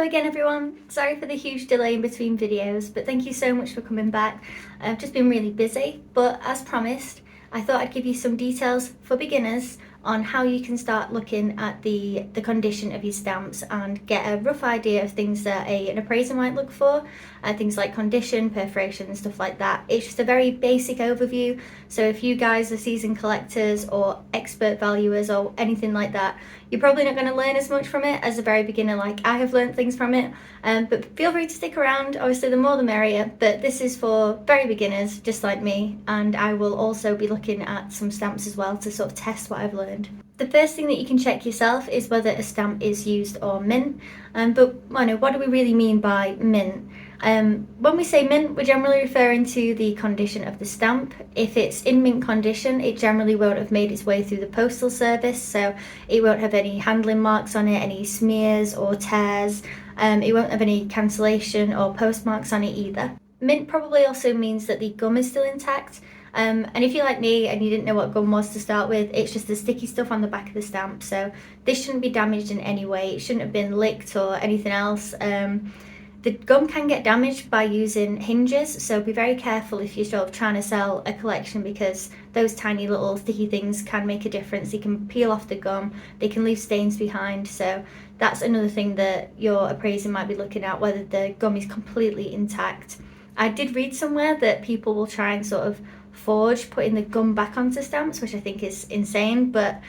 again everyone, sorry for the huge delay in between videos, but thank you so much for coming back. I've just been really busy, but as promised, I thought I'd give you some details for beginners on how you can start looking at the condition of your stamps and get a rough idea of things that an appraiser might look for, things like condition, perforation, stuff like that. It's just a very basic overview, so if you guys are seasoned collectors or expert valuers or anything like that, you're probably not going to learn as much from it as a very beginner like I have learned things from it, but feel free to stick around. Obviously the more the merrier, but this is for very beginners just like me, and I will also be looking at some stamps as well to sort of test what I've learned. The first thing that you can check yourself is whether a stamp is used or mint, but what do we really mean by mint? When we say mint, we're generally referring to the condition of the stamp. If it's in mint condition, it generally won't have made its way through the postal service, so it won't have any handling marks on it, any smears or tears. It won't have any cancellation or postmarks on it either. Mint probably also means that the gum is still intact. And if you're like me and you didn't know what gum was to start with, it's just the sticky stuff on the back of the stamp, so this shouldn't be damaged in any way. It shouldn't have been licked or anything else. The gum can get damaged by using hinges, so be very careful if you're sort of trying to sell a collection, because those tiny little sticky things can make a difference. They can peel off the gum, they can leave stains behind, so that's another thing that your appraiser might be looking at, whether the gum is completely intact. I did read somewhere that people will try and sort of forge putting the gum back onto stamps, which I think is insane, but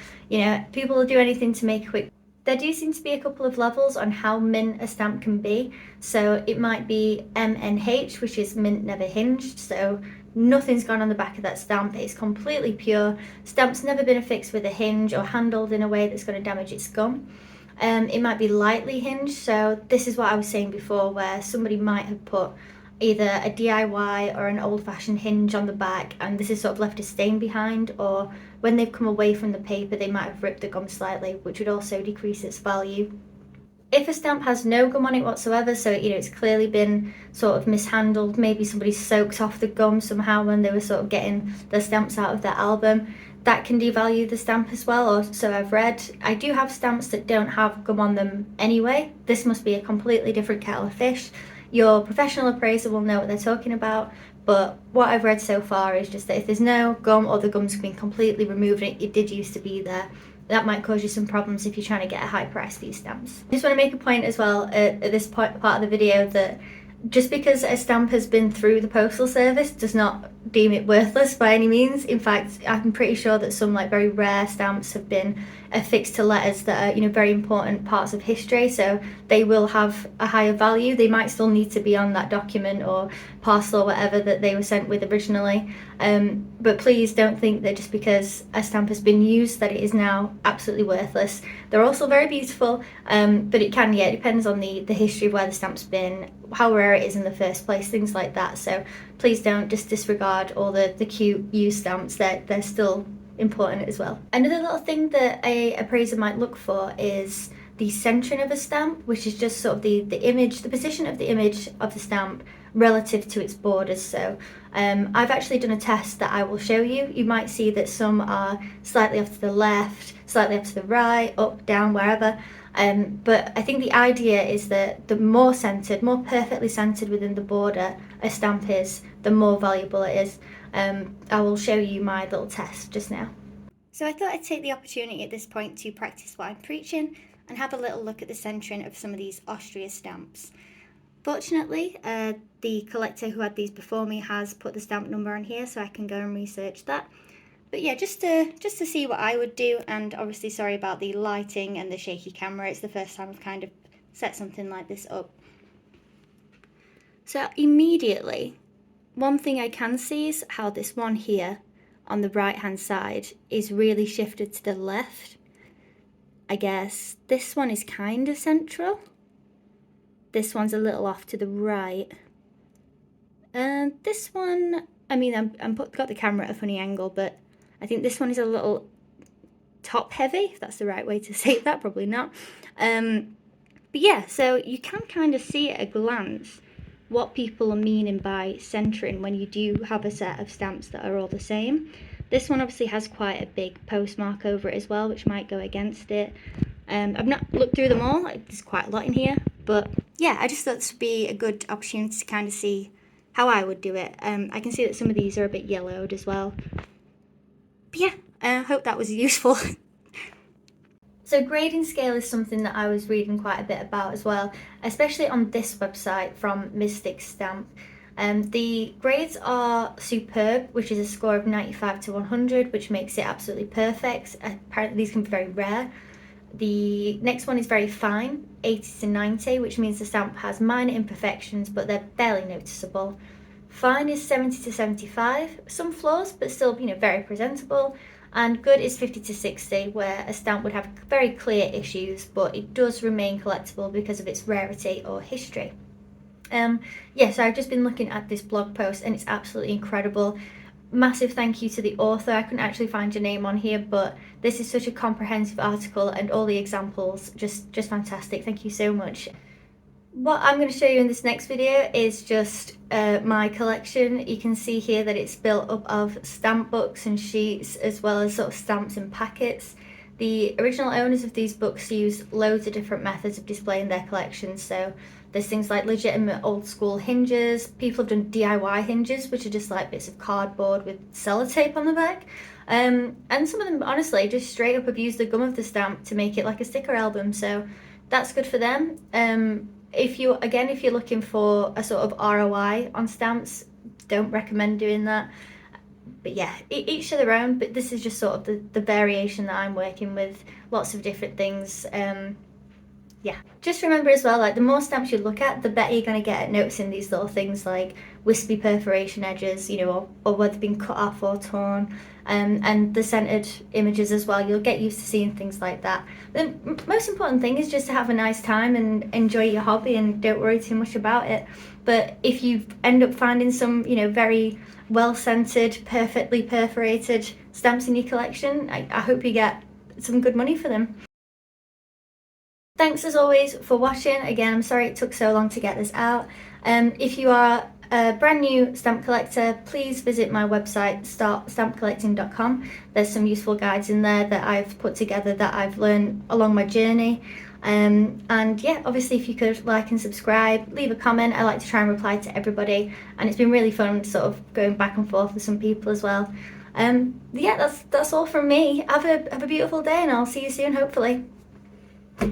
people will do anything to make a quick. There do seem to be a couple of levels on how mint a stamp can be. So it might be MNH, which is mint never hinged, so nothing's gone on the back of that stamp, it's completely pure. Stamp's never been affixed with a hinge or handled in a way that's going to damage its gum. It might be lightly hinged, so this is what I was saying before, where somebody might have put either a DIY or an old-fashioned hinge on the back, and this has sort of left a stain behind, or when they've come away from the paper they might have ripped the gum slightly, which would also decrease its value. If a stamp has no gum on it whatsoever, so it's clearly been sort of mishandled, maybe somebody soaked off the gum somehow when they were sort of getting the stamps out of their album, that can devalue the stamp as well, or so I've read. I do have stamps that don't have gum on them anyway. This must be a completely different kettle of fish. Your professional appraiser will know what they're talking about, but what I've read so far is just that if there's no gum or the gum's been completely removed and it did used to be there, that might cause you some problems if you're trying to get a high price for these stamps. I just want to make a point as well at this part of the video that just because a stamp has been through the postal service does not deem it worthless by any means. In fact, I'm pretty sure that some very rare stamps have been affixed to letters that are very important parts of history, so they will have a higher value. They might still need to be on that document or parcel or whatever that they were sent with originally, but please don't think that just because a stamp has been used that it is now absolutely worthless. They're also very beautiful, but it depends on the history of where the stamp's been, how rare it is in the first place, things like that. So please don't just disregard all the cute used stamps. They're still important as well. Another little thing that a appraiser might look for is the centering of a stamp, which is just sort of the image, the position of the image of the stamp relative to its borders. So I've actually done a test that I will show you. You might see that some are slightly off to the left, slightly off to the right, up, down, wherever. But I think the idea is that the more centered, more perfectly centered within the border a stamp is, the more valuable it is. I will show you my little test just now. So I thought I'd take the opportunity at this point to practice what I'm preaching and have a little look at the centering of some of these Austria stamps. Fortunately, the collector who had these before me has put the stamp number on here, so I can go and research that. But yeah, just to see what I would do, and obviously sorry about the lighting and the shaky camera. It's the first time I've kind of set something like this up. So immediately, one thing I can see is how this one here on the right hand side is really shifted to the left. I guess this one is kind of central. This one's a little off to the right. And this one, I mean, got the camera at a funny angle, but I think this one is a little top heavy, if that's the right way to say that, probably not. But yeah, so you can kind of see at a glance what people are meaning by centering when you do have a set of stamps that are all the same. This one obviously has quite a big postmark over it as well, which might go against it. I've not looked through them all, there's quite a lot in here, but yeah, I just thought this would be a good opportunity to kind of see how I would do it. I can see that some of these are a bit yellowed as well. But yeah, I hope that was useful. So grading scale is something that I was reading quite a bit about as well, especially on this website from Mystic Stamp. The grades are superb, which is a score of 95 to 100, which makes it absolutely perfect. Apparently these can be very rare. The next one is very fine, 80 to 90, which means the stamp has minor imperfections, but they're barely noticeable. Fine is 70 to 75, some flaws, but still, very presentable. And good is 50 to 60, where a stamp would have very clear issues, but it does remain collectible because of its rarity or history. So I've just been looking at this blog post and it's absolutely incredible. Massive thank you to the author. I couldn't actually find your name on here, but this is such a comprehensive article and all the examples just fantastic. Thank you so much. What I'm going to show you in this next video is just my collection. You can see here that it's built up of stamp books and sheets, as well as sort of stamps in packets. The original owners of these books used loads of different methods of displaying their collections. So there's things like legitimate old school hinges. People have done DIY hinges, which are just like bits of cardboard with sellotape on the back. And some of them, honestly, just straight up have used the gum of the stamp to make it like a sticker album. So that's good for them. If you're looking for a sort of ROI on stamps, don't recommend doing that. But yeah, each to their own, but this is just sort of the variation that I'm working with, lots of different things. Just remember as well, like the more stamps you look at, the better you're going to get at noticing these little things like wispy perforation edges, or where they've been cut off or torn, and the centered images as well. You'll get used to seeing things like that. The most important thing is just to have a nice time and enjoy your hobby and don't worry too much about it. But if you end up finding some, very well-centered, perfectly perforated stamps in your collection, I hope you get some good money for them. Thanks as always for watching. Again, I'm sorry it took so long to get this out. If you are a brand new stamp collector, please visit my website, startstampcollecting.com. There's some useful guides in there that I've put together that I've learned along my journey. And yeah, obviously if you could like and subscribe, leave a comment. I like to try and reply to everybody, and it's been really fun sort of going back and forth with some people as well. Yeah, that's all from me. Have a beautiful day, and I'll see you soon, hopefully.